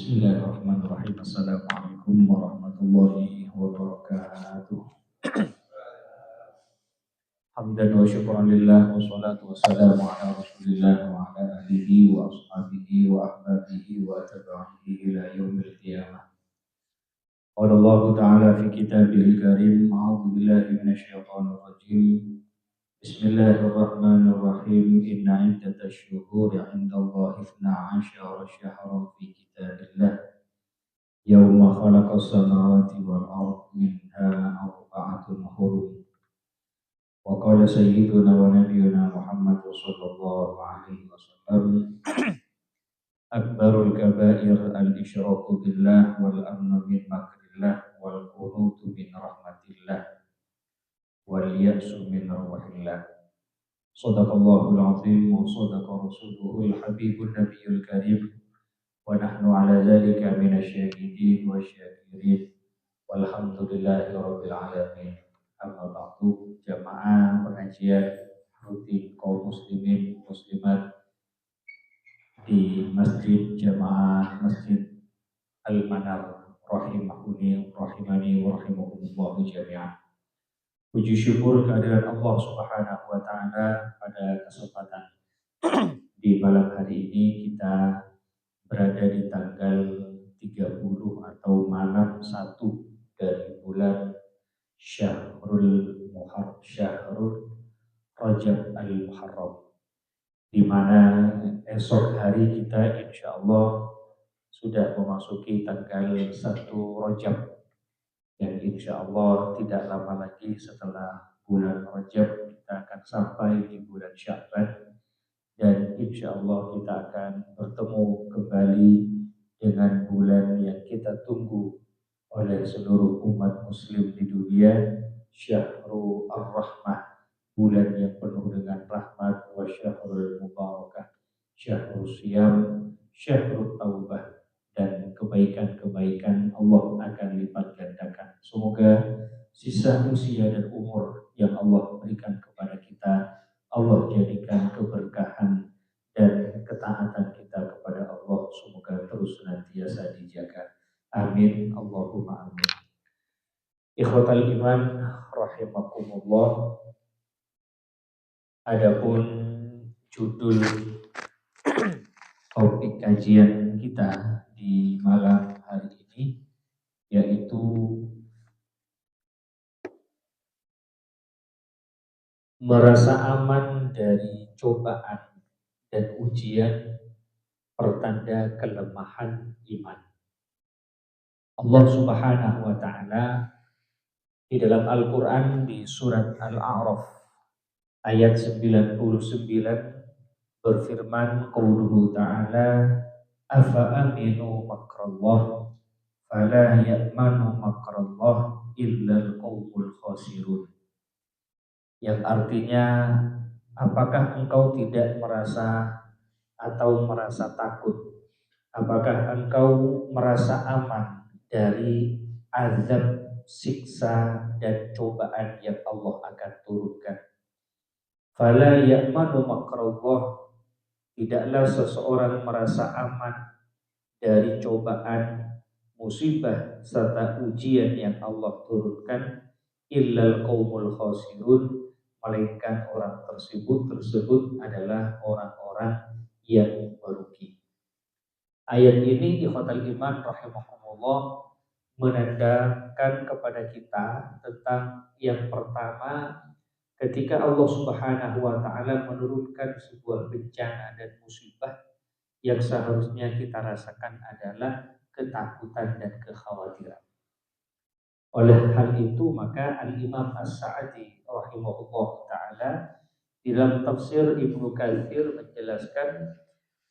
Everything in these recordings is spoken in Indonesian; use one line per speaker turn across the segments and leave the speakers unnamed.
Bismillahirrahmanirrahim. Assalamualaikum warahmatullahi wabarakatuh. Hamdan wa syukran lillah wa salatu wassalamu ala rasulillah wa ala alihi wa ashabihi wa ahbabihi wa tabi'ihi ila yaumil qiyamah. Qala Allah Ta'ala fi kitabihil karim, a'udzu billahi minasyaitonir rajim. Bismillahirrahmanirrahim. Inna iddatash syuhuri 'indallahi 12 syahran fi kitabillah Yawma khalaqas samawati wal ardh minha arba'atun hurum. Wa qala sayyiduna wa nabiyyuna Muhammad sallallahu alaihi wasallam akbarul kabair al-isyraku billah wal amnu min makrillah wal qunutu min rahmatillah wal ya'su min rawahillah. Sadaqallahul azim wa sadaqa rasuluhul habibun nabiyul karim wa nahnu ala dzalika minasyahidin wasyakirin walhamdulillahi rabbil alamin. Amma ba'du, jamaah pengajian rutin kaum muslimin muslimat di Masjid Jamaah Masjid Al-Manar rahimahuni rahimani wa rahimakumullah jami'an. Puji syukur kehadirat Allah Subhanahu wa taala pada kesempatan di malam hari ini kita berada di tanggal 30 atau malam 1 dari bulan Syahrul Rajab al-Muharram, di mana esok hari kita insya Allah sudah memasuki tanggal 1 Rajab, dan insya Allah tidak lama lagi setelah bulan Rajab kita akan sampai di bulan Sya'ban. Dan insya Allah kita akan bertemu kembali dengan bulan yang kita tunggu oleh seluruh umat muslim di dunia, Syahrul Ar-Rahmah, bulan yang penuh dengan rahmat, wa syahrul mubarakah, Syahrul Siyam, Syahrul Taubah, dan kebaikan-kebaikan Allah akan lipat gandakan. Semoga sisa usia dan umur yang Allah berikan kepada kita Allah jadikan keberkahan dan ketaatan kita kepada Allah semoga terus senantiasa dijaga. Amin. Allahumma amin. Ikhwatal iman rahimakumullah. Adapun judul topik kajian kita di malam hari ini yaitu merasa aman dari cobaan dan ujian, pertanda kelemahan iman. Allah Subhanahu wa taala di dalam Al-Qur'an di surat Al-A'raf ayat 99 berfirman, qauluhu ta'ala afa aminu makrallah fala ya'manu makrallah illal qaumul khasirun. Yang artinya, apakah engkau tidak merasa atau merasa takut? Apakah engkau merasa aman dari azab, siksa, dan cobaan yang Allah akan turunkan? Fala ya'manu makrallah, tidaklah seseorang merasa aman dari cobaan, musibah, serta ujian yang Allah turunkan illal qaumul khasirun, melainkan orang tersebut adalah orang-orang yang merugi. Ayat ini ikhwatal iman rahimakumullah menandakan kepada kita tentang yang pertama, ketika Allah Subhanahu wa taala menurunkan sebuah bencana dan musibah, yang seharusnya kita rasakan adalah ketakutan dan kekhawatiran. Oleh hal itu maka Al-Imam As-Sa'di rahimahullah ta'ala dalam tafsir Ibnu Katsir menjelaskan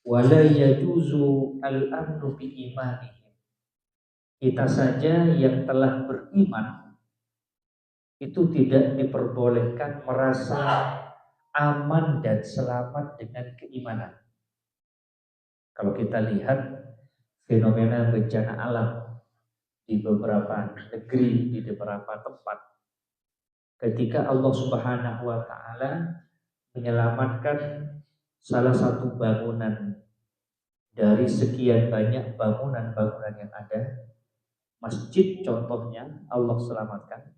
wala yajuzu al-amnu bi imanihim. Kita saja yang telah beriman itu tidak diperbolehkan merasa aman dan selamat dengan keimanan. Kalau kita lihat fenomena bencana alam di beberapa negeri, di beberapa tempat, ketika Allah Subhanahu wa taala menyelamatkan salah satu bangunan dari sekian banyak bangunan-bangunan yang ada, masjid contohnya Allah selamatkan,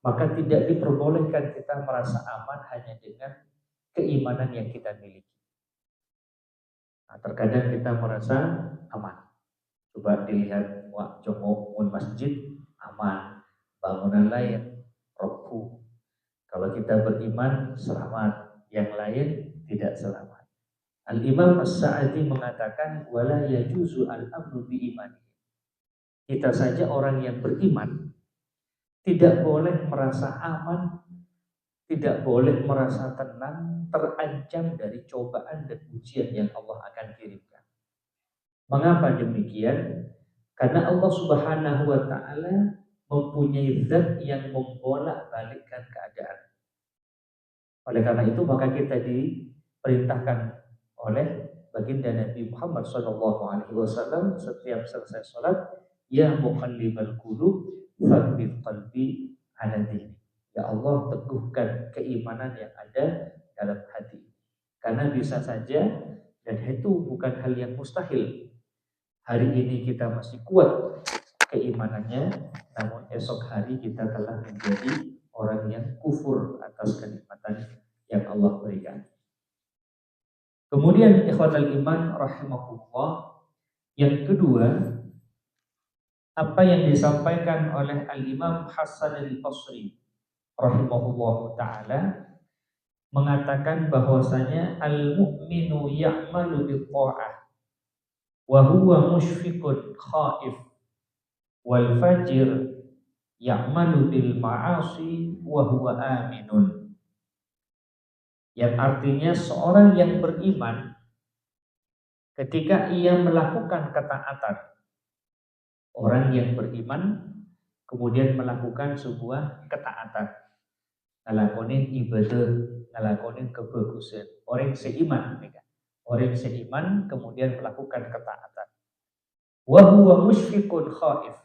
maka tidak diperbolehkan kita merasa aman hanya dengan keimanan yang kita miliki. Nah, terkadang kita merasa aman. Coba dilihat, wah jongokun masjid aman, bangunan lain roboh. Kalau kita beriman selamat, yang lain tidak selamat. Al-Imam As-Sa'di mengatakan wala yajuzu al-amru bi imani. Kita saja orang yang beriman tidak boleh merasa aman, tidak boleh merasa tenang, terancam dari cobaan dan ujian yang Allah akan kirimkan. Mengapa demikian? Karena Allah Subhanahu wa taala mempunyai zat yang membolak-balikkan keadaan. Oleh karena itu maka kita diperintahkan oleh baginda Nabi Muhammad SAW setiap selesai sholat, ya muqallibal qulub tsabbit qalbi ala dinik. Ya Allah, teguhkan keimanan yang ada dalam hati. Karena bisa saja, dan itu bukan hal yang mustahil, hari ini kita masih kuat keimanannya, namun esok hari kita telah menjadi orang yang kufur atas kenikmatan yang Allah berikan. Kemudian ikhwatal iman rahimahullah, yang kedua, apa yang disampaikan oleh Al-Imam Hasan Al-Basri rahimahullah taala mengatakan bahwasanya al-mu'minu ya'malu bi-tha'ah wa huwa musyfiqun khaif, wal fajir ya'malu bil ma'asi wa huwa aminun. Yang artinya seorang yang beriman ketika ia melakukan ketaatan, orang yang beriman kemudian melakukan sebuah ketaatan, ngalakonin ibadah, ngalakonin kebagusan, orang seiman, orang seiman kemudian melakukan ketaatan. Wa huwa musyfiqun khaif,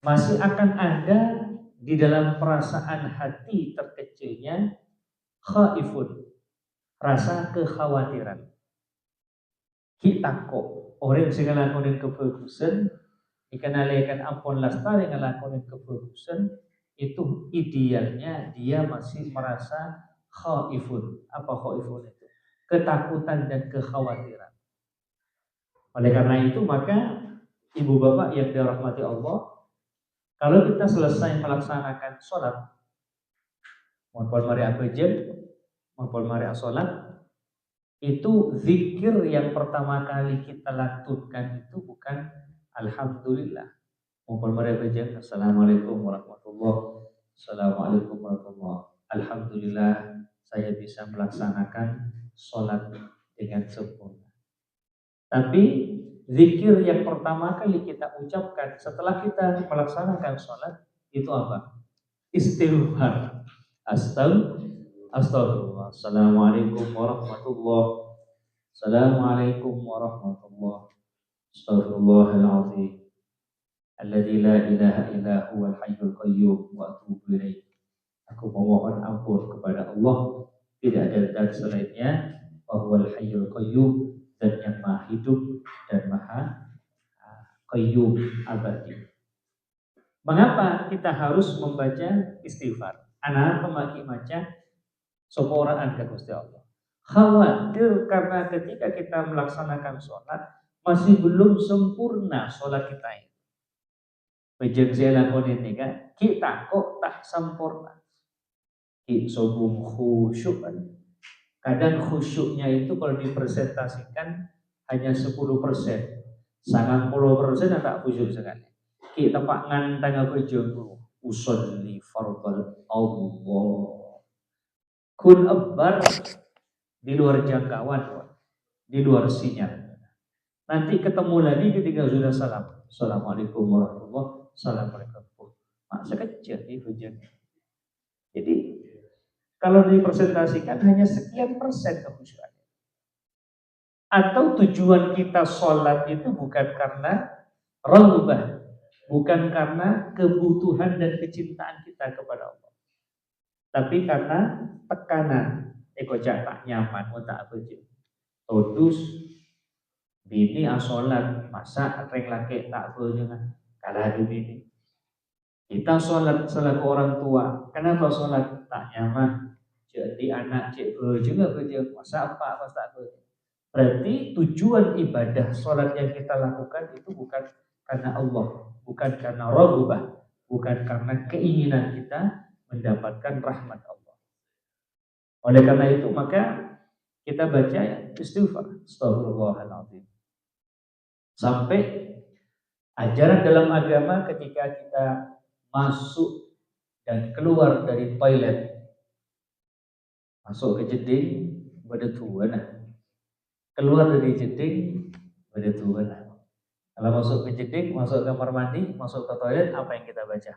masih akan ada di dalam perasaan hati terkecilnya khaifun, rasa kekhawatiran. Kita kok orang sing ngelakonin kebagusan, ikanalekan ampun lastari ngelakonin kebagusan, itu idealnya dia masih merasa khaifun. Apa khaifun itu? Ketakutan dan kekhawatiran. Oleh karena itu maka ibu bapak yang dirahmati Allah, kalau kita selesai melaksanakan sholat, maupun mari abajam, maupun mari sholat, itu zikir yang pertama kali kita lantunkan itu bukan alhamdulillah, maupun mari abajam, assalamualaikum warahmatullahi, assalamualaikum warahmatullahi, alhamdulillah saya bisa melaksanakan sholat dengan sempurna. Tapi zikir yang pertama kali kita ucapkan setelah kita melaksanakan sholat itu apa? Istighfar. Astagfirullah. Assalamualaikum warahmatullahi. Assalamualaikum warahmatullahi. Astaghfirullahaladzim. Alladzi la ilaha illa huwal hayyul qayyum wa atubu ilaih. Aku memohon ampun kepada Allah, tidak ada zat selainnya, wa huwal hayyul qayyum, zat yang maha hidup dan maha qayyum, abadi. Mengapa kita harus membaca istighfar? Anak pemaki maca soporaan ke Gusti Allah. Khawatir karena ketika kita melaksanakan sholat masih belum sempurna sholat kita ini. Bejeng saya lakukan ini kan, kita kok tak sempurna. Sobung khusyuk. Kadang khusyuknya itu kalau dipresentasikan hanya 10%. 90% tak khusyuk sekali. Kita pak ngantang apa jomblo usolli fardal Allah. Kun akbar di luar jangkauan, di luar sinyal. Nanti ketemu lagi ketika sudah salam. Assalamualaikum warahmatullahi wabarakatuh. Masa kecil nih hujan. Jadi kalau dipresentasikan hanya sekian persen kekhusyukannya. Atau tujuan kita sholat itu bukan karena raghbah, bukan karena kebutuhan dan kecintaan kita kepada Allah, tapi karena tekanan. Eko tak nyaman, tak apa je. Todus Bini asolat, masa reng laki tak jangan kalah bini. Kita sholat selaku orang tua. Kenapa sholat? Tak nyaman. Jadi anak cik juga kerja. Masa apa tak berarti tujuan ibadah sholat yang kita lakukan itu bukan karena Allah, bukan karena raghbah, bukan karena keinginan kita mendapatkan rahmat Allah. Oleh karena itu maka kita baca istighfar, astagfirullahaladzim. Sampai ajaran dalam agama ketika kita masuk dan keluar dari toilet, masuk ke jeding berdetuan, keluar dari jeding berdetuan. Kalau masuk ke jeding, masuk ke kamar mandi, masuk ke toilet, apa yang kita baca?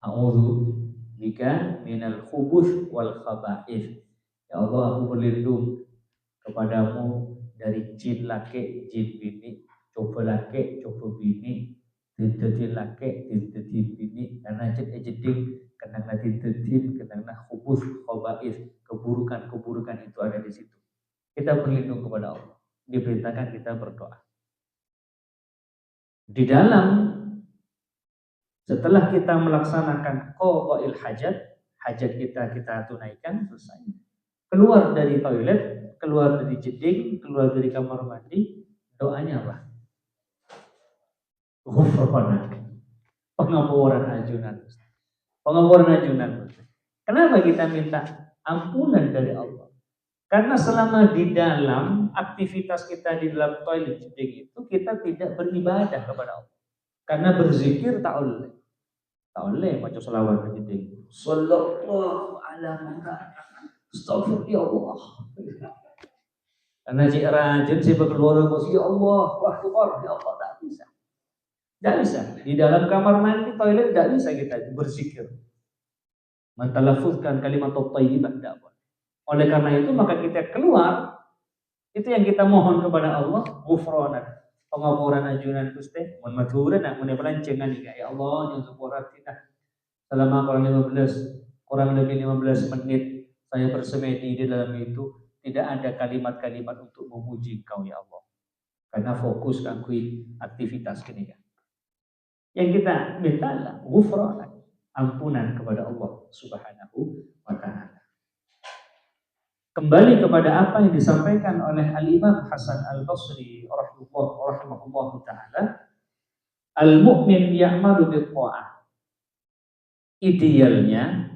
A'udzu bika minal khubuth wal khaba'ith. Ya Allah, aku berlindung kepadamu dari jin laki, jin bini, coba laki, coba bini, didedin laki, didedin bini, karena jeding kenana didedin, kenana khubuth, khaba'ith, keburukan-keburukan itu ada di situ. Kita berlindung kepada Allah. Diperintahkan kita berdoa. Di dalam setelah kita melaksanakan qada'il hajat kita tunaikan selesai. Keluar dari toilet, keluar dari jeding, keluar dari kamar mandi, doanya apa? Ghufranak. Pengampunan ajunan. Pengampunan ajunan. Kenapa kita minta ampunan dari Allah? Karena selama di dalam aktivitas kita di dalam toilet jeding itu kita tidak beribadah kepada Allah. Karena berzikir tak oleh. Tak boleh baca selawat begitu. Sallallahu ala Muhammad. Astagfirullah ya Allah. Karena jika rajin sih berkeluar ya Allah, akbar ya Allah, tak bisa. Tak bisa. Di dalam kamar mandi toilet tak bisa kita berzikir. Mentalaffuzkan kalimat thayyibah tak boleh. Oleh karena itu maka kita keluar, itu yang kita mohon kepada Allah, ghufranak. Pengampunan ajunan Gusti, mun maturan nak mun pelancengan ya Allah yang sepura kita. Selama kurang lebih 15 menit saya bersemedi di dalam itu, tidak ada kalimat-kalimat untuk memuji Engkau ya Allah. Karena fokus akui aktivitas ini kan. Yang kita minta adalah ghufran, ampunan kepada Allah Subhanahu wa taala. Kembali kepada apa yang disampaikan oleh Al-Imam Hasan Al-Basri rahimahullah taala, al-mu'min ya'malu bil-tha'ah. Idealnya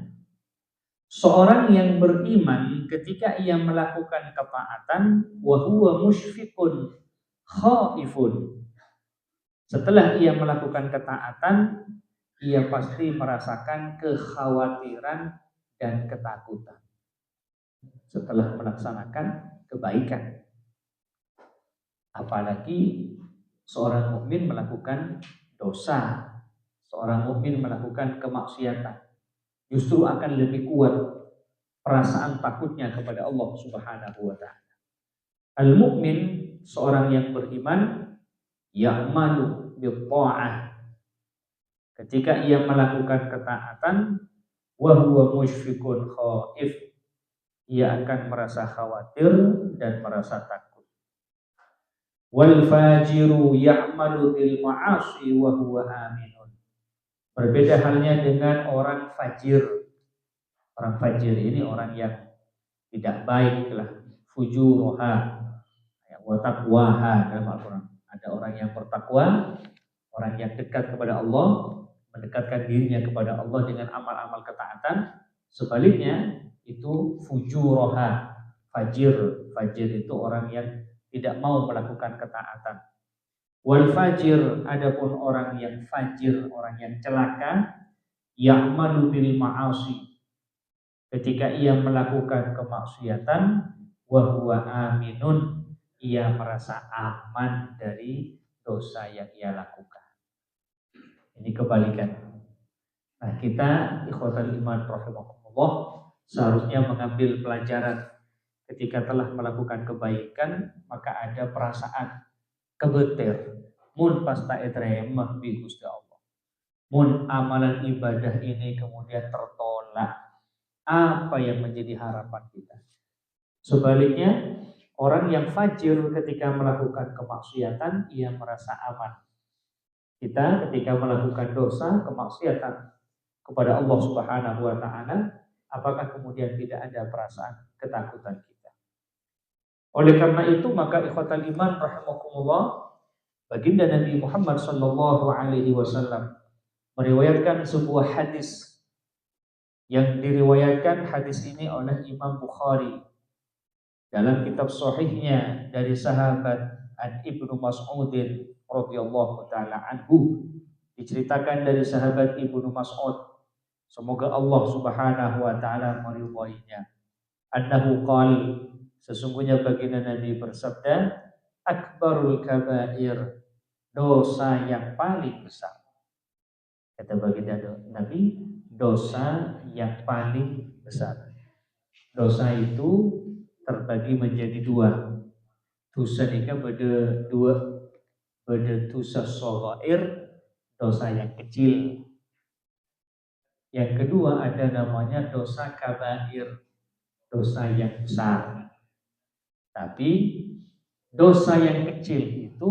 seorang yang beriman ketika ia melakukan ketaatan wa huwa musyfiqun khaifun. Setelah ia melakukan ketaatan, ia pasti merasakan kekhawatiran dan ketakutan. Setelah melaksanakan kebaikan. Apalagi seorang mukmin melakukan dosa, seorang mukmin melakukan kemaksiatan, justru akan lebih kuat perasaan takutnya kepada Allah Subhanahu wa taala. Al-mukmin, seorang yang beriman, ya'malu bi-tha'ah. Ketika ia melakukan ketaatan, wa huwa musyfiqun khaif, ia akan merasa khawatir dan merasa takut. Wal fajiru ya'malu bil ma'asi wa huwa aminun. Berbeda halnya dengan orang fajir. Orang fajir ini orang yang tidak baik lah, fujuroha, wa taqwaha dalam Al-Quran. Ada orang yang bertakwa, orang yang dekat kepada Allah, mendekatkan dirinya kepada Allah dengan amal-amal ketaatan. Sebaliknya itu fujuroha, fajir. Fajir itu orang yang tidak mau melakukan ketaatan. Wal fajir, adapun orang yang fajir, orang yang celaka, ya'malu bil ma'asi. Ketika ia melakukan kemaksiatan, wa huwa aminun, ia merasa aman dari dosa yang ia lakukan. Ini kebalikan. Nah, kita ikhwatal iman rahimakumullah seharusnya mengambil pelajaran ketika telah melakukan kebaikan, maka ada perasaan kebetir. Mun pasta etremah bi Gusti Allah. Mun amalan ibadah ini kemudian tertolak, apa yang menjadi harapan kita? Sebaliknya, Orang yang fajir ketika melakukan kemaksiatan, ia merasa aman. Kita ketika melakukan dosa, kemaksiatan kepada Allah Subhanahu wa taala, apakah kemudian tidak ada perasaan ketakutan kita? Oleh karena itu, maka ikhwatal iman rahimakumullah, baginda Nabi Muhammad sallallahu alaihi wasallam meriwayatkan sebuah hadis yang diriwayatkan hadis ini oleh Imam Bukhari dalam kitab sahihnya dari sahabat An Ibnu Mas'udin radhiyallahu taala anhu. Diceritakan dari sahabat Ibnu Mas'ud, semoga Allah Subhanahu wa taala meridhoinya, annahu qala, sesungguhnya baginda Nabi bersabda, akbarul kabair, dosa yang paling besar. Kata baginda Nabi, dosa yang paling besar. Dosa itu terbagi menjadi dua. Dosa ini beda dua, beda dosa shaghair, dosa yang kecil. Yang kedua ada namanya dosa kabair, dosa yang besar. Tapi dosa yang kecil itu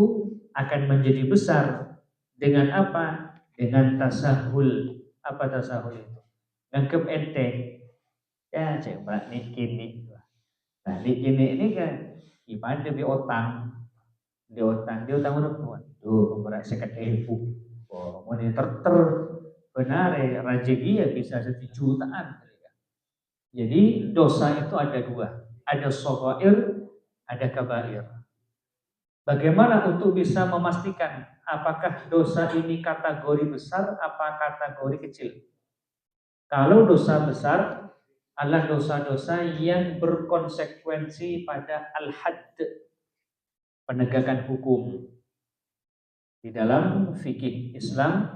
akan menjadi besar dengan apa? Dengan tasahul. Apa tasahul itu? Nganggep enteng. Ya, coba nih kini. Nah, di kini ini kan ibadah di otang. Di otang berapa? Tuh, berat sekat ribu. Oh, mau benar ya, rezeki ya bisa 1 jutaan. Jadi dosa itu ada dua. Ada shaghair, ada kabair. Bagaimana untuk bisa memastikan apakah dosa ini kategori besar apa kategori kecil? Kalau dosa besar adalah dosa-dosa yang berkonsekuensi pada al-hadd, penegakan hukum. Di dalam fikih Islam,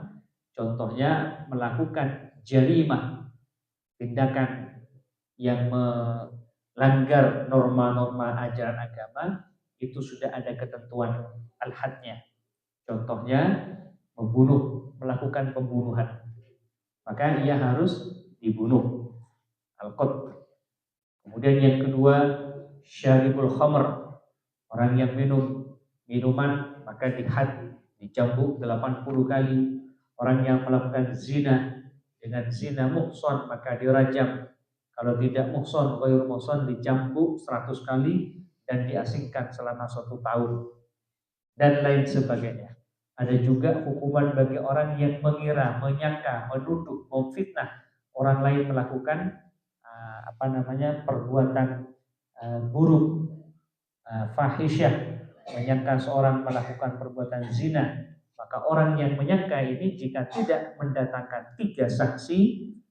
contohnya melakukan jarimah, tindakan yang melanggar norma-norma ajaran agama, itu sudah ada ketentuan al-hadnya. Contohnya membunuh, melakukan pembunuhan, maka ia harus dibunuh, al-qatl. Kemudian yang kedua, syaribul khamr, orang yang minum minuman maka dihad, dicambuk 80 kali. Orang yang melakukan zina dengan zina muhson maka dirajam. Kalau tidak muhson, ghairu muhson, dicambuk 100 kali dan diasingkan selama 1 tahun dan lain sebagainya. Ada juga hukuman bagi orang yang mengira, menyangka, menuduh, memfitnah orang lain melakukan perbuatan buruk, fahisyah, menyangka seorang melakukan perbuatan zina. Maka orang yang menyangka ini jika tidak mendatangkan 3 saksi,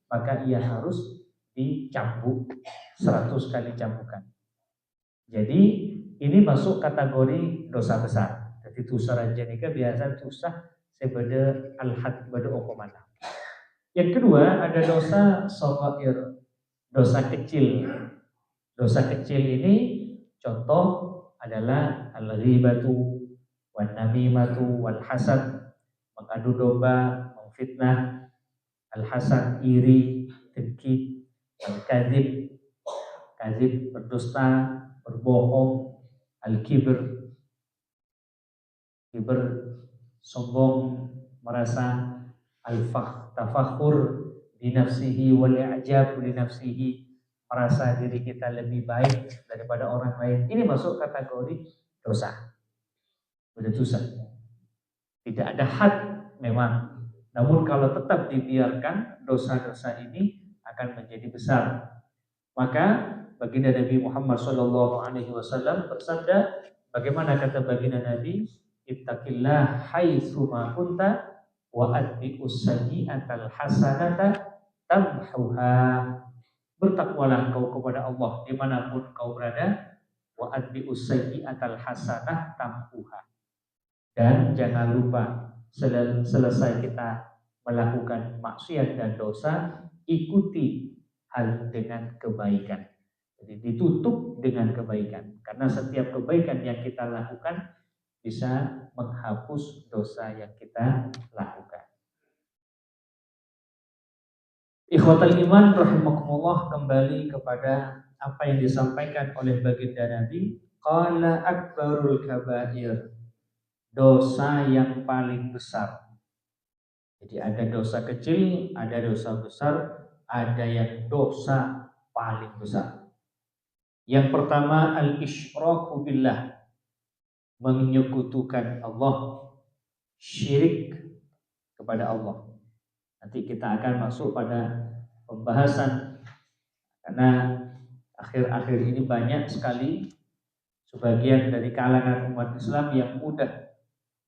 maka ia harus dicambuk 100 kali cambukan. Jadi ini masuk kategori dosa besar. Jadi dosa rajanika biasa dosa sebeda al-had bada okomana. Yang kedua ada dosa shaghair, dosa kecil. Dosa kecil ini contoh adalah al-ghibatu wan namimatu wal hasad, mengadu domba, memfitnah, al-hasad iri, dengki, al-kadzib, kadzib berdusta, berbohong, al-kibr, kibr sombong, merasa, al-tafakhur bi nafsihi wal i'jab li nafsihi, merasa diri kita lebih baik daripada orang lain. Ini masuk kategori dosa. Sudah dosa. Tidak ada had memang. Namun kalau tetap dibiarkan, dosa-dosa ini akan menjadi besar. Maka baginda Nabi Muhammad SAW bersabda, bagaimana kata baginda Nabi, ittaqillah haitsu ma kunta wa atbi'us sayyi'atal hasanata tamhuha. Bertakwalah engkau kepada Allah dimanapun kau berada, wa atbi'us sayyi'atal hasanah tamhuha. Dan jangan lupa selesai kita melakukan maksiat dan dosa, ikuti hal dengan kebaikan. Jadi ditutup dengan kebaikan, karena setiap kebaikan yang kita lakukan bisa menghapus dosa yang kita lakukan. Ikhwatal iman rahimakumullah, kembali kepada apa yang disampaikan oleh baginda Nabi, Qala akbarul kabair, dosa yang paling besar. Jadi ada dosa kecil, ada dosa besar, ada yang dosa paling besar. Yang pertama al-isyraku billah, menyekutukan Allah, syirik kepada Allah. Nanti kita akan masuk pada pembahasan, karena akhir-akhir ini banyak sekali sebagian dari kalangan umat Islam yang mudah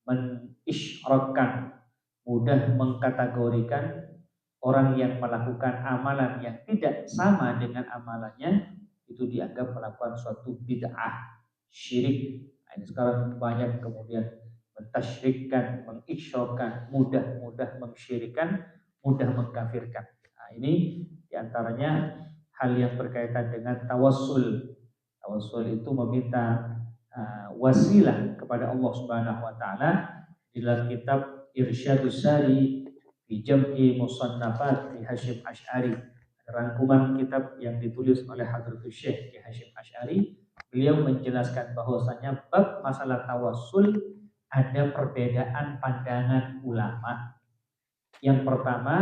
mengisyrakkan, mudah mengkategorikan orang yang melakukan amalan yang tidak sama dengan amalannya itu dianggap melakukan suatu bid'ah, syirik. Nah, ini sekarang banyak kemudian mentashyrikkan, mengisyrakkan, mudah mensyirikkan, mudah mengkafirkan. Nah, ini diantaranya hal yang berkaitan dengan tawassul. Tawassul itu meminta wasilah kepada Allah Subhanahu wa taala. Di dalam kitab Irsyadus Sari fi Jam'i Musannafat Ki Hasyim Asy'ari, rangkuman kitab yang ditulis oleh Hadratus Syekh Ki Hasyim Asy'ari, beliau menjelaskan bahwasanya bab masalah tawassul ada perbedaan pandangan ulama. Yang pertama,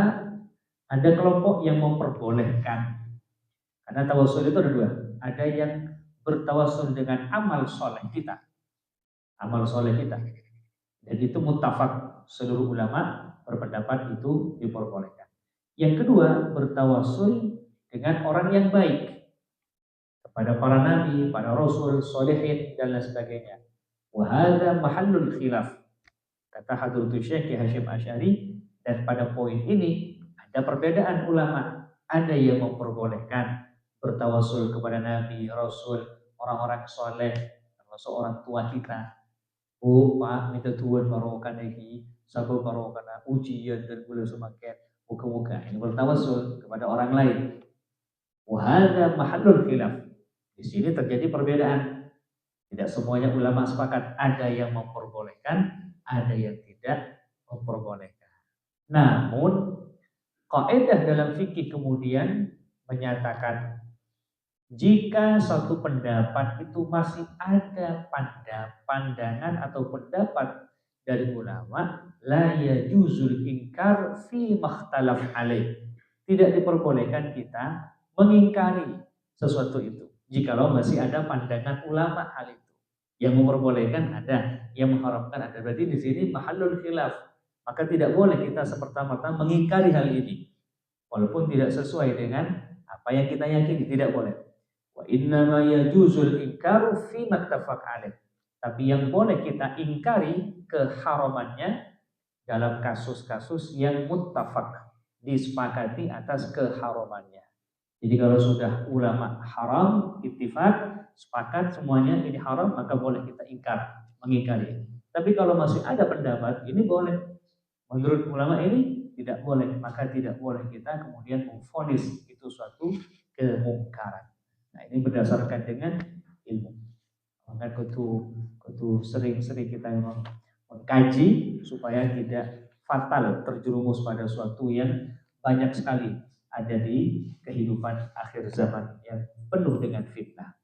ada kelompok yang memperbolehkan. Karena tawassul itu ada dua. Ada yang bertawassul dengan amal soleh kita. Amal soleh kita. Dan itu muttafaq, seluruh ulama berpendapat itu diperbolehkan. Yang kedua, bertawassul dengan orang yang baik, kepada para nabi, para rasul, solehin dan lain sebagainya. Wa hadza mahallul khilaf, kata Hadratus Syekh Ki Hasyim Asy'ari. Dan pada poin ini ada perbedaan ulama. Ada yang memperbolehkan bertawassul kepada nabi, rasul, orang-orang soleh, termasuk orang tua kita. Oh Pak, minta Tuhan barokah lagi, sabar barokah ujian dan boleh semakin muka-muka. Ini bertawassul kepada orang lain. Wahada mahallul khilaf. Di sini terjadi perbedaan. Tidak semuanya ulama sepakat. Ada yang memperbolehkan, ada yang tidak memperbolehkan. Namun kaidah dalam fikih kemudian menyatakan jika suatu pendapat itu masih ada pandangan atau pendapat dari ulama, la yajuzul inkar fi makhtalaf alaih. Tidak diperbolehkan kita mengingkari sesuatu itu jikalau masih ada pandangan ulama hal itu. Yang memperbolehkan ada, yang mengharamkan ada. Berarti di sini mahallul khilaf. Maka tidak boleh kita seperti-merta mengingkari hal ini walaupun tidak sesuai dengan apa yang kita yakini, tidak boleh. Wa innama yajuzul inkaru fi mattafaq alaih. Tapi yang boleh kita ingkari keharamannya dalam kasus-kasus yang muttafaq, disepakati atas keharamannya. Jadi kalau sudah ulama haram, ittifaq, sepakat semuanya ini haram, maka boleh kita mengingkari. Tapi kalau masih ada pendapat ini boleh. Menurut ulama ini tidak boleh, maka tidak boleh kita kemudian memvonis itu suatu kemungkaran. Nah, ini berdasarkan dengan ilmu. Maka kudu sering-sering kita memang mengkaji supaya tidak fatal terjerumus pada suatu yang banyak sekali ada di kehidupan akhir zaman yang penuh dengan fitnah.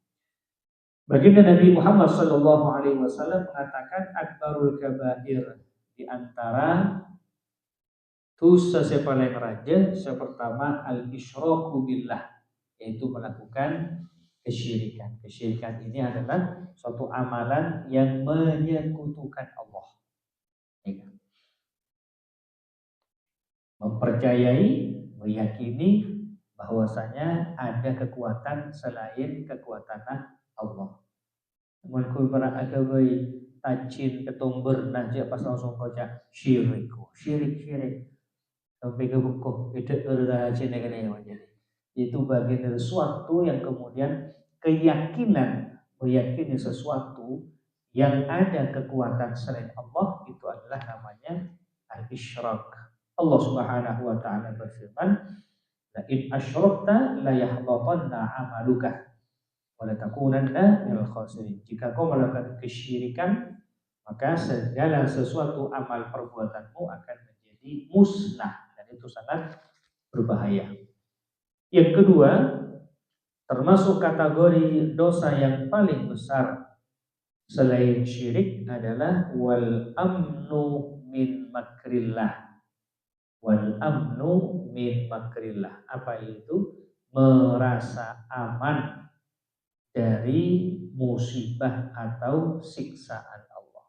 Baginda Nabi Muhammad SAW mengatakan akbarul kabair, di antara dosa yang paling rajin yang pertama al-isyraku billah, yaitu melakukan kesyirikan. Kesyirikan ini adalah suatu amalan yang menyekutukan Allah. Mempercayai, meyakini bahwasanya ada kekuatan selain kekuatan Allah. Namun kubra agabai tajin ketumber najak pas langsung baca syirik. Sampai ke buku itu rahasia negara jadi itu bagian dari sesuatu yang kemudian keyakinan meyakini sesuatu yang ada kekuatan selain Allah, itu adalah namanya al-isyrak. Allah Subhanahu wa taala berfirman, la in asyrakta la yahbatanna 'amaluka wa la takunanna minal khasirin. Jika kau melakukan kesyirikan, maka segala sesuatu amal perbuatanmu akan menjadi musnah. Itu sangat berbahaya. Yang kedua, termasuk kategori dosa yang paling besar selain syirik adalah wal amnu min makrillah. Wal amnu min makrillah. Apa itu? Merasa aman dari musibah atau siksaan Allah.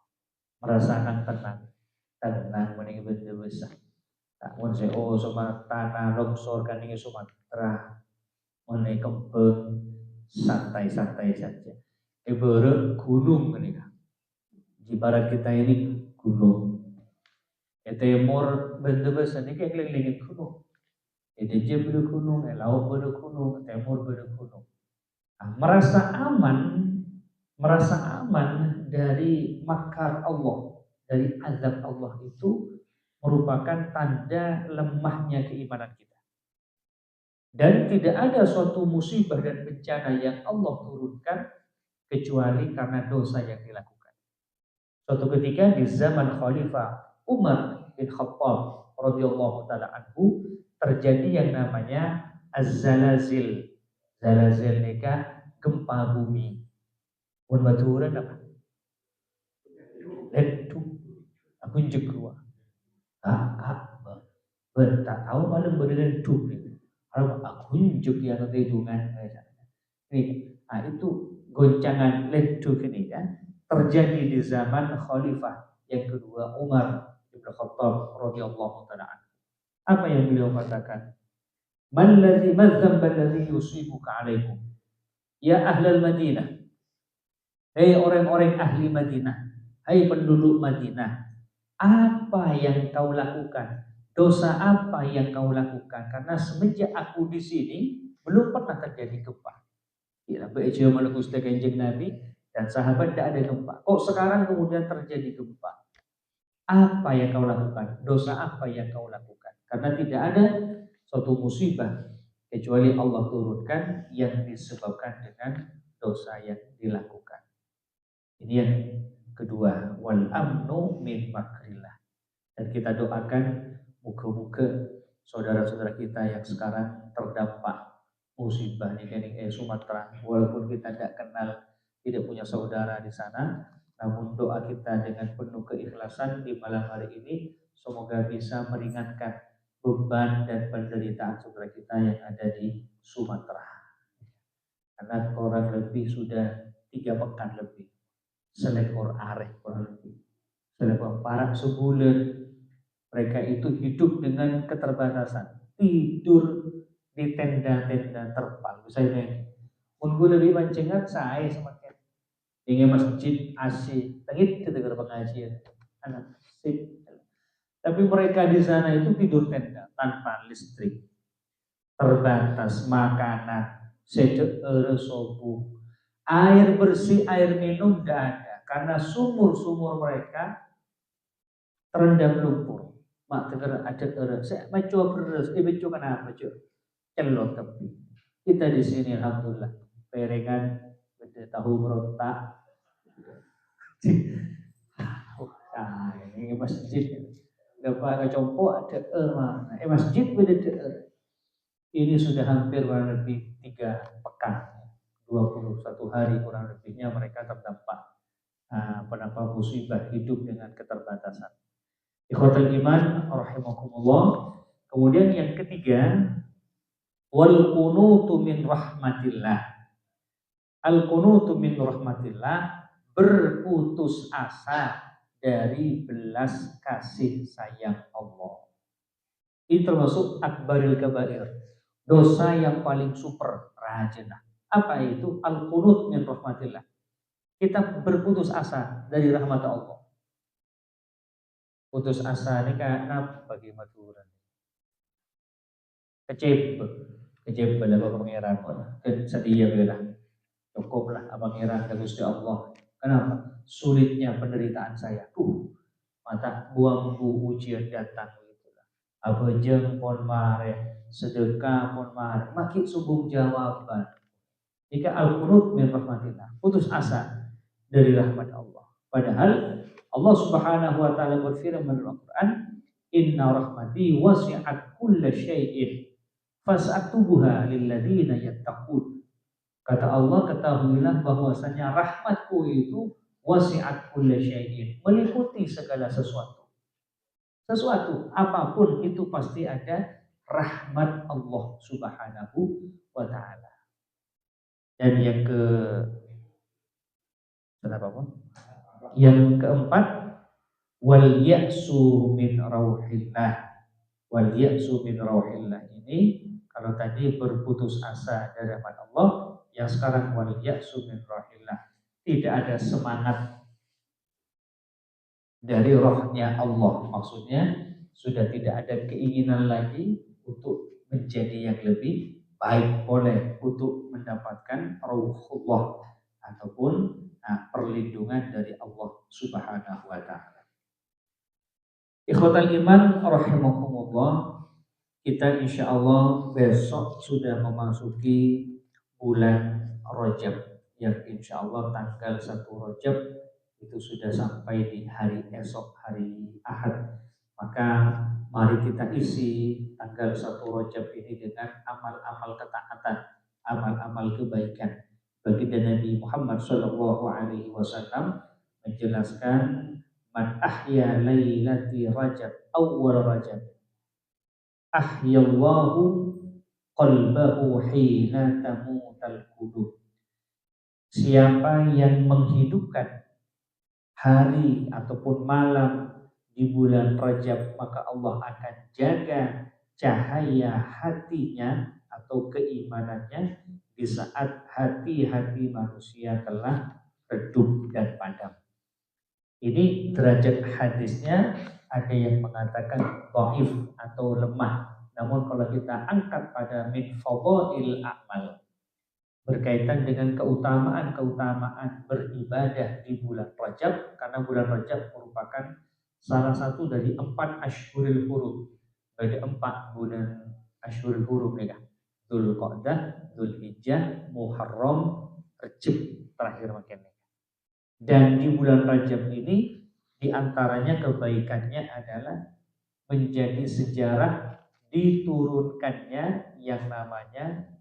Merasakan tenang. Tenang meningi benda besar. Tak mun se tanah longsor kan ini Sumatera. Mengenai kembang santai-santai saja. Ibarat gunung kan ini. Di barat kita ini gunung. Timur benda besar ini kayak keliling gunung. Dia beda gunung, laut beda gunung, timur beda gunung. Nah, merasa aman dari makar Allah, dari azab Allah itu merupakan tanda lemahnya keimanan kita. Dan tidak ada suatu musibah dan bencana yang Allah turunkan kecuali karena dosa yang dilakukan. Suatu ketika di zaman Khalifah Umar bin Khattab radhiyallahu taala anhu terjadi yang namanya az-zalazil. Zalazil nikah gempa bumi. Mun baturan apa? Ledu. Aku jegua. Tak tahu malam berledu nih. Kalau aku juk yang hitungan itu goncangan ledu ini kan terjadi di zaman Khalifah yang kedua Umar bin Khattab radhiyallahu taala. Apa yang beliau katakan? Man ladzi madzamba alladzi yusibuka alaikum? Ya ahlal Madinah. Hei orang-orang ahli Madinah. Hai penduduk Madinah. Apa yang kau lakukan? Dosa apa yang kau lakukan? Karena semenjak aku di sini belum pernah terjadi gempa. Ya, baca malaikat kanjeng Nabi dan sahabat tidak ada gempa. Kok sekarang kemudian terjadi gempa? Apa yang kau lakukan? Dosa apa yang kau lakukan? Karena tidak ada suatu musibah kecuali Allah turunkan yang disebabkan dengan dosa yang dilakukan. Ini yang kedua, wal amnu min makrillah. Dan kita doakan muka-muka saudara-saudara kita yang sekarang terdampak musibah di Sumatera, walaupun kita tidak kenal, tidak punya saudara di sana, namun doa kita dengan penuh keikhlasan di malam hari ini semoga bisa meringankan beban dan penderitaan saudara kita yang ada di Sumatera. Karena kurang lebih sudah 3 pekan lebih selekor areh kurang lebih selekor parah sebulan. Mereka itu hidup dengan keterbatasan, tidur di tenda-tenda terpal. Misalnya, mungkin lebih pancingan saya semakin ingin masjid AC, tengit kita dengar pengajian, anak sip. Tapi mereka di sana itu tidur tenda tanpa listrik, terbatas makanan, sedek sobu, air bersih, air minum tidak ada karena sumur-sumur mereka terendam lumpur. Mak tegar ada terus. Saya baca beres, baca kenapa baca? Celok tapi kita di sini alhamdulillah perengan beda tahu merontak. Ini masjid. Dapat kecompo ada mana? Masjid beda ini sudah hampir kurang lebih 3 pekan, 21 hari kurang lebihnya mereka terdampak penampak musibah hidup dengan keterbatasan. Ikhwatul iman rahimakumullah. Kemudian yang ketiga, wal qunutu min rahmatillah. Al qunutu min rahmatillah, berputus asa dari belas kasih sayang Allah. Ini termasuk akbaril kabair, dosa yang paling super rajana. Apa itu? Al qunut min rahmatillah. Kita berputus asa dari rahmat Allah. Putus asa ini karena bagi Madura kecep pada pangeran dan sedia bila cukuplah pangeran dan Gusti Allah. Kenapa? Sulitnya penderitaan saya. Mata buang bu ujian datang itulah. Apa jeng pon mare, sedekah pon mare, makin subuh jawaban. Jika al-qunut min rahmatillah, putus asa dari rahmat Allah. Padahal Allah Subhanahu wa taala berfirman dalam Al-Qur'an, "Inna rahmati wasi'at kulla syai'in fas'aktubuha lil ladzina yattaqun." Kata Allah, ketahuilah bahwasanya rahmatku itu wasi'at kulla syai'in, meliputi segala sesuatu. Sesuatu apapun itu pasti ada rahmat Allah Subhanahu wa taala. Dan yang yang keempat, wal ya'su min rauhillah. Wal ya'su min rauhillah ini kalau tadi berputus asa dari rahmat Allah, yang sekarang wal ya'su min rauhillah, tidak ada semangat dari rohnya Allah. Maksudnya sudah tidak ada keinginan lagi untuk menjadi yang lebih baik, boleh untuk mendapatkan rauhullah ataupun perlindungan dari Allah Subhanahu wa taala. Ikhwatal iman rahimakumullah, kita insya Allah besok sudah memasuki bulan Rajab, yang insya Allah tanggal 1 Rajab itu sudah sampai di hari esok, hari Ahad. Maka mari kita isi tanggal 1 Rajab ini dengan amal-amal ketaatan, amal-amal kebaikan. Baginda Nabi Muhammad SAW menjelaskan, man ahya lailati Rajab awal Rajab ahyallahu qalbahu hina tamutal qulub. Siapa yang menghidupkan hari ataupun malam di bulan Rajab, maka Allah akan jaga cahaya hatinya atau keimanannya di saat hati-hati manusia telah redup dan padam. Ini derajat hadisnya ada yang mengatakan dhaif atau lemah. Namun kalau kita angkat pada min fadhail a'mal, berkaitan dengan keutamaan-keutamaan beribadah di bulan Rajab, karena bulan Rajab merupakan salah satu dari 4 Ashhurul Hurum. Ada 4 bulan Ashhurul Hurum ya. Dzulqa'dah, Dzulhijjah, Muharram, Rajab terakhir makin. Dan di bulan Rajab ini diantaranya kebaikannya adalah menjadi sejarah diturunkannya yang namanya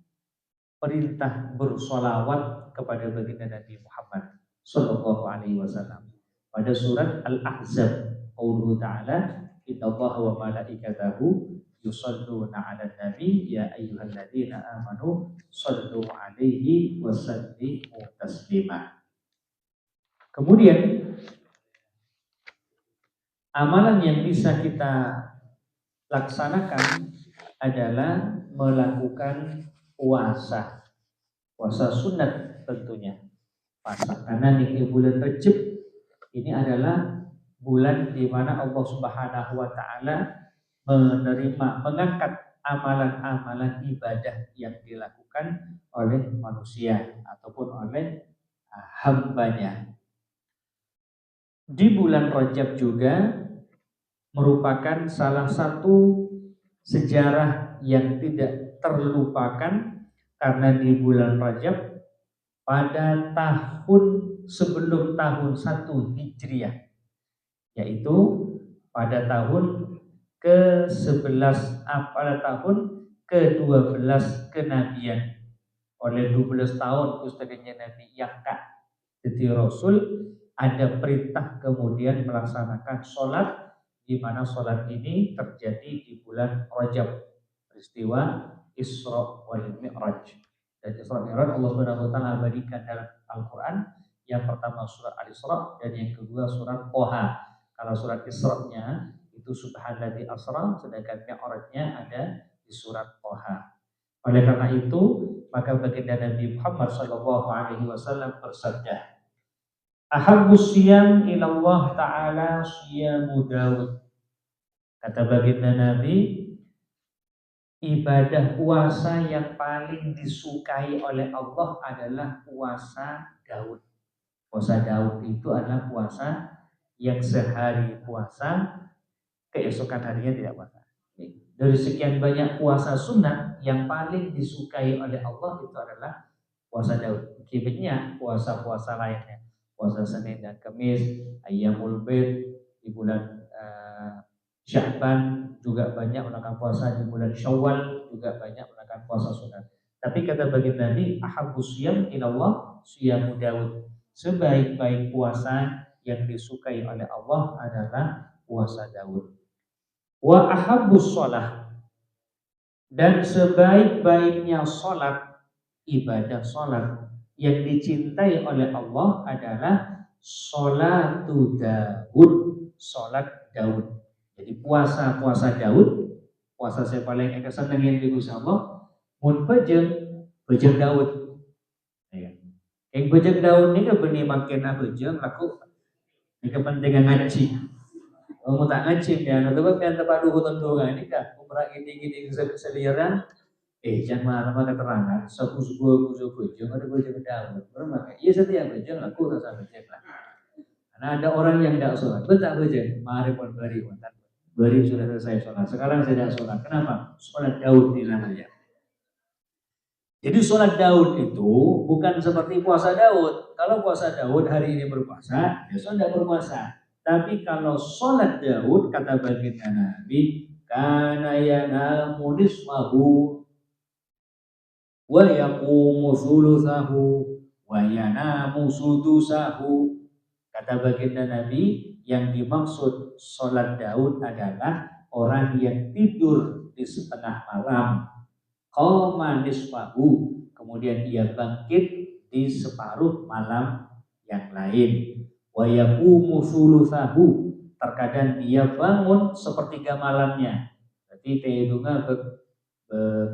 perintah bersolawat kepada baginda Nabi Muhammad Sallallahu Alaihi Wasallam pada surat Al-Ahzab. Allah Taala, Innallaha wa malaikatahu yusalluna 'alan nabi ya ayyuhalladzina amanu sallu 'alaihi wa sallimu taslima. Kemudian amalan yang bisa kita laksanakan adalah melakukan puasa sunat tentunya. Puasa karena di bulan Rajab ini adalah bulan di mana Allah Subhanahu wa taala mengangkat amalan-amalan ibadah yang dilakukan oleh manusia ataupun oleh hambanya. Di bulan Rajab juga merupakan salah satu sejarah yang tidak terlupakan, karena di bulan Rajab pada tahun sebelum tahun 1 Hijriah, yaitu pada tahun ke-11 pada tahun ke-12 kenabian, oleh 12 tahun ustadznya Nabi Yakka jadi Rasul, ada perintah kemudian melaksanakan sholat, di mana sholat ini terjadi di bulan Rajab, peristiwa Isra wal Mi'raj. Dan Isra Mi'raj Allah Subhanahu wa taala abadikan dalam Al-Qur'an. Yang pertama surat Al-Isra dan yang kedua surat Thaha. Kalau surat Isra-nya itu subhanalladzi asra, sedangkan Mi'raj-nya ada di surat Thaha. Oleh karena itu, maka baginda Nabi Muhammad sallallahu alaihi wasallam bersabda, ahabbus siyam ilallah ta'ala siyamu Daud. Kata baginda Nabi, ibadah puasa yang paling disukai oleh Allah adalah puasa Daud. Puasa Daud itu adalah puasa yang sehari puasa, keesokan harinya tidak puasa. Dari sekian banyak puasa sunat, yang paling disukai oleh Allah itu adalah puasa Daud. Kibetnya puasa-puasa lainnya, puasa Senin dan Kamis, Ayyamul Bid di bulan Sya'ban juga banyak melakukan puasa, di bulan Syawal juga banyak melakukan puasa sunat. Tapi kata baginda Nabi, ahabbus siyam ilallah siyamu Daud. sebaik-baik puasa yang disukai oleh Allah adalah puasa Daud. Wa ahabbus sholah, dan sebaik-baiknya sholat, ibadah sholat yang dicintai oleh Allah adalah sholatu Daud, sholat Daud. Jadi puasa Daud, puasa saya paling kesenangan yang di Gusti Allah, mun bejeng Daud. Ya. Yang bejeng Daud ini benih makin bejeng laku ini kepentingan ngaji. Mau tak ngaji ya, nanti yang tepat dulu tentu kan ini kah, umrah gini keseliran. Jangan malah keterangan, sepuh bejeng ada bejeng Daud. Bermakna iya setiap bejeng aku tak sampai bejeng lah. Karena ada orang yang tidak sholat, betul bejeng, mari pun beri sudah selesai sholat. Sekarang saya tidak sholat, kenapa? Sholat Daud ini namanya. Jadi sholat Daud itu bukan seperti puasa Daud. Kalau puasa Daud hari ini berpuasa, besok tidak berpuasa. Tapi kalau sholat Daud, kata baginda Nabi, kana yanamu nisfahu wa yaqumu thuluthahu wa yanamu sudusahu. Kata baginda Nabi, yang dimaksud sholat Daud adalah orang yang tidur di setengah malam, qama nisfahu, kemudian ia bangkit di separuh malam yang lain, wa yaqumu thulutsahu, terkadang dia bangun sepertiga malamnya, berarti tehidunga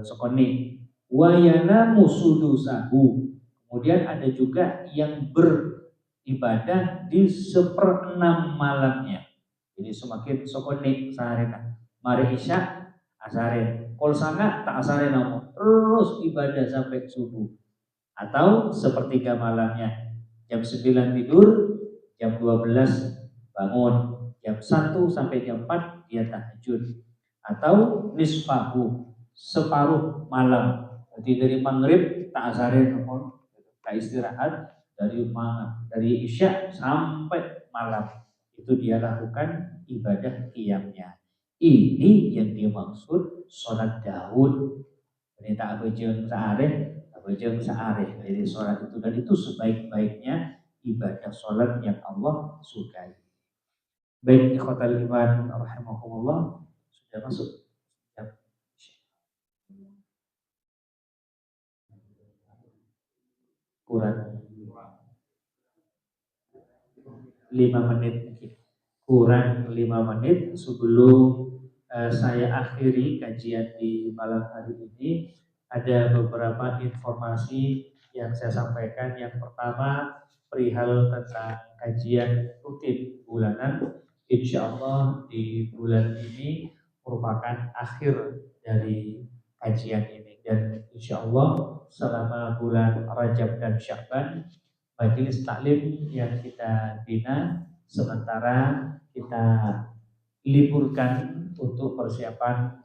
sekoni, wa yanamu sudusahu, kemudian ada juga yang beribadah di seperenam malamnya. Jadi semakin sekoni sehari mari isya asarin, kol sangat tak asarin namun terus ibadah sampai subuh, atau sepertiga malamnya, jam 9 tidur, jam 12 bangun, jam 1 sampai jam 4 dia tahajud, atau nisfahu, separuh malam, jadi dari maghrib tak asarin namun tak istirahat, dari isya sampai malam itu dia lakukan ibadah qiyamnya. Ini yang dimaksud sholat Daud. Ini tak bejeng seareh. Jadi sholat itu, dan itu sebaik-baiknya ibadah sholat yang Allah sukai. Baik ikhwatal iman rahimahumullah, sudah masuk kurang 5 menit, kurang 5 menit sebelum saya akhiri kajian di malam hari ini. Ada beberapa informasi yang saya sampaikan. Yang pertama, perihal tentang kajian rutin bulanan. Insya Allah di bulan ini merupakan akhir dari kajian ini, dan insya Allah selama bulan Rajab dan Sya'ban majelis taklim yang kita bina sementara kita liburkan untuk persiapan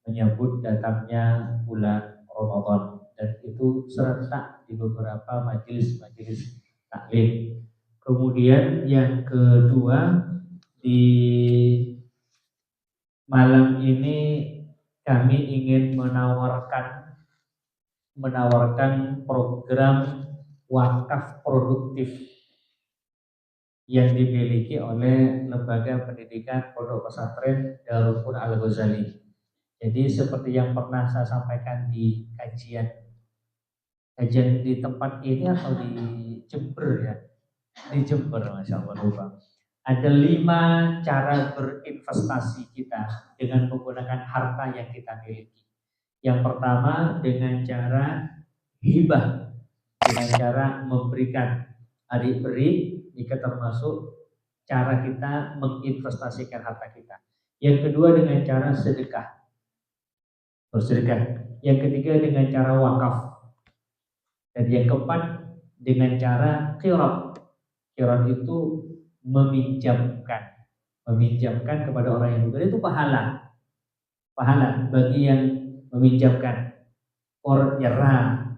menyambut datangnya bulan Ramadan, dan itu serentak di beberapa majelis taklim. Kemudian yang kedua, di malam ini kami ingin menawarkan program wakaf produktif yang dimiliki oleh Lembaga Pendidikan Pondok Pesantren Darul Qur'an Al-Ghazali. Jadi seperti yang pernah saya sampaikan di kajian di tempat ini atau di Jember ya, di Jember, Masya Allah lupa. Ada 5 cara berinvestasi kita dengan menggunakan harta yang kita miliki. Yang pertama dengan cara hibah, dengan cara memberikan, beri jika termasuk cara kita menginvestasikan harta kita. Yang kedua dengan cara sedekah, bersedekah. Yang ketiga dengan cara wakaf, dan yang keempat dengan cara qirat. Qirat itu meminjamkan kepada orang yang memberi, itu pahala bagi yang meminjamkan, or nyerah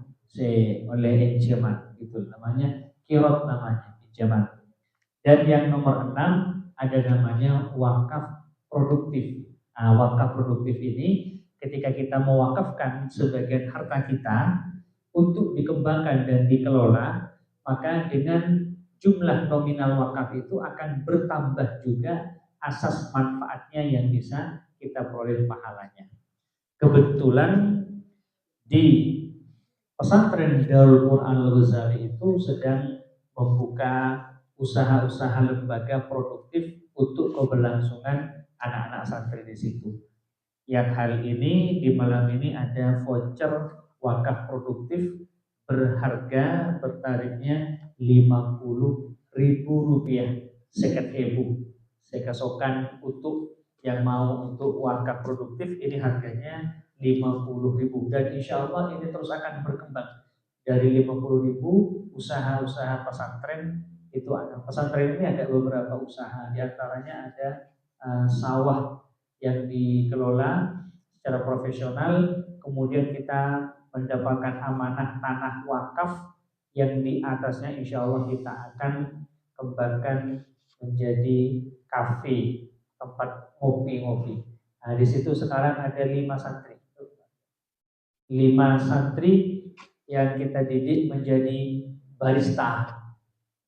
oleh pinjaman, itu namanya qirat, namanya pinjaman. Dan yang nomor 6 ada namanya wakaf produktif. Wakaf produktif ini ketika kita mewakafkan sebagian harta kita untuk dikembangkan dan dikelola, maka dengan jumlah nominal wakaf itu akan bertambah juga asas manfaatnya yang bisa kita peroleh pahalanya. Kebetulan di pesantren Darul Quran Al-Ghazali itu sedang membuka usaha-usaha lembaga produktif untuk keberlangsungan anak-anak santri di situ. Yang hal ini di malam ini ada voucher wakaf produktif berharga bertarifnya 50.000 rupiah seket ibu sekasokan untuk yang mau untuk wakaf produktif ini harganya 50.000 dan insya Allah ini terus akan berkembang dari 50.000 usaha-usaha pesantren itu ada pesantren ini ada beberapa usaha diantaranya ada sawah yang dikelola secara profesional, kemudian kita mendapatkan amanah tanah wakaf yang di atasnya insya Allah kita akan kembangkan menjadi kafe tempat ngopi-ngopi. Nah di situ sekarang ada 5 santri yang kita didik menjadi barista,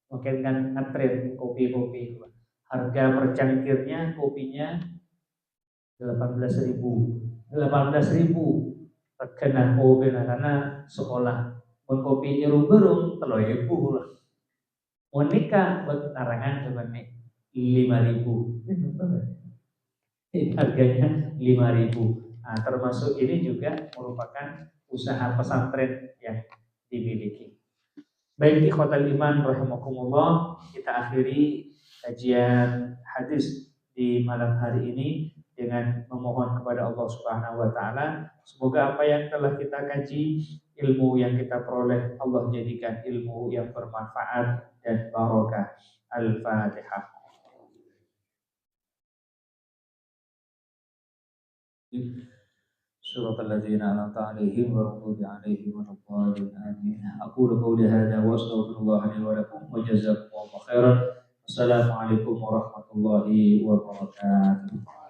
mungkin kan ngetrade kopi-kopi. Harga per cangkirnya kopinya 18.000 terkena kopi karena sekolah mengkopi irung berung 3.000 lah. Mau nikah buat larangan cuma nih 5.000. Harganya 5.000. Nah, termasuk ini juga merupakan usaha pesantren yang dimiliki. Baik ikhwatal iman rahimakumullah, kita akhiri kajian hadis di malam hari ini dengan memohon kepada Allah Subhanahu wa taala semoga apa yang telah kita kaji, ilmu yang kita peroleh Allah jadikan ilmu yang bermanfaat dan barokah. Al-Fatihah. صراط الذين أنعمت عليهم غير المغضوب عليهم ولا الضالين آمين. أقول قولي هذا وأستغفر الله لي ولكم وجزاكم الله خيرا. السلام عليكم ورحمة الله وبركاته.